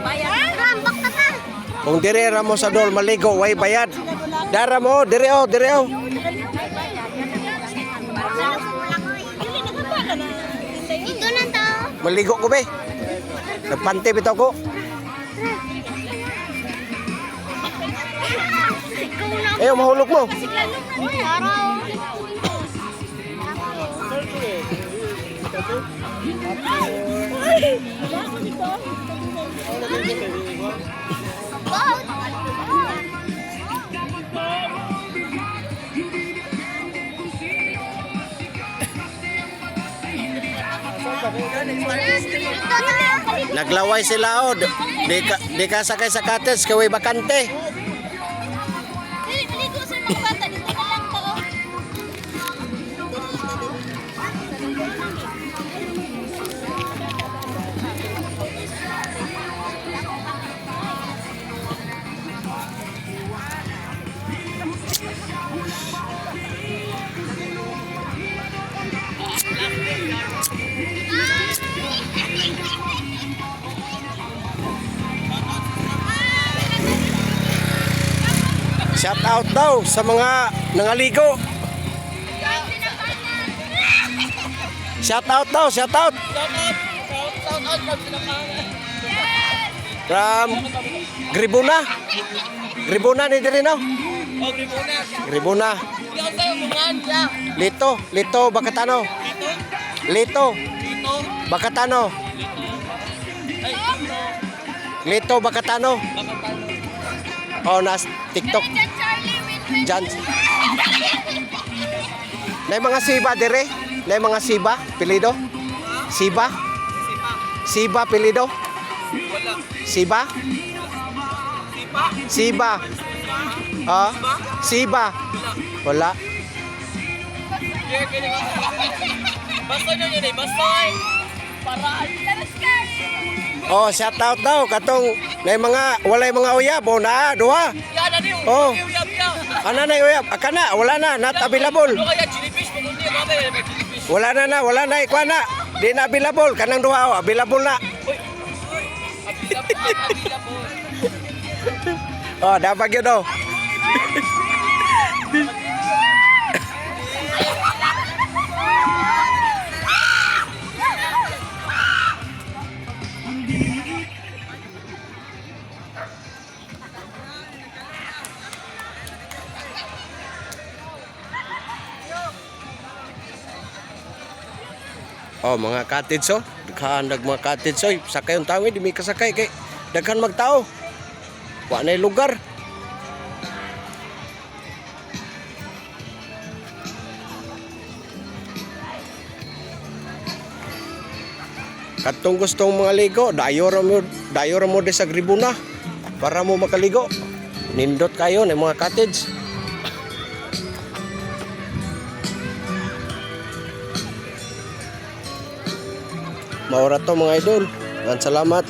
Rambak na pa. Kung dire ra mo sa dol maligo way bayad. Dara mo, dire oh, dire oh. Ito na to. Maligo ko be. Nagpante bitaw ko. Ayaw, mahulog mo. Araw. Naglaway sila oh. Di ka sakay sa cottage kaway bakante. Ligo sa mga bata dito na lang to. Shout out daw sa mga nangaligo. Shout out daw, shout out. From Gribuna. Gribuna ni diri no? Oh, Gribuna. Gribuna. Ikaw sa'yo, mungan siya. Lito Bakatano. Lito Dito. Bakatano. Ay, dito. Lito Bakatano. Oh, nas TikTok. Jan. Nay mga siba dire. Nay mga siba, pilido. Siba. Siba pilido. Wala. Siba. Sipa. Siba. Ah, Siba. Wala. Here, kaya nga. Basta nyo yun eh, basta eh. Paraan. Oh, shout out daw katong nay mga walay mga uyab o na duha. Yan, ano yun? Oh. Uyab yan. Ana na uyab, akana wala na, not available. Ano kaya, chilifish? Pagundi, mamaya, may chilifish. Wala na ikuha na. Di na available kanang duha oh, available na. Abilap na, abilap po. Oh, dapat yun oh. Oh, mga cottage oh. Daghan mga cottage oh. Sakay yung tao, di may kasakay kay daghan magtao. Wa na lugar. Katong gustong mga ligo, dayo ra mo di sa Gribuna para mo makaligo. Nindot kayo ng mga cottage. Maura to mga idol. Salamat.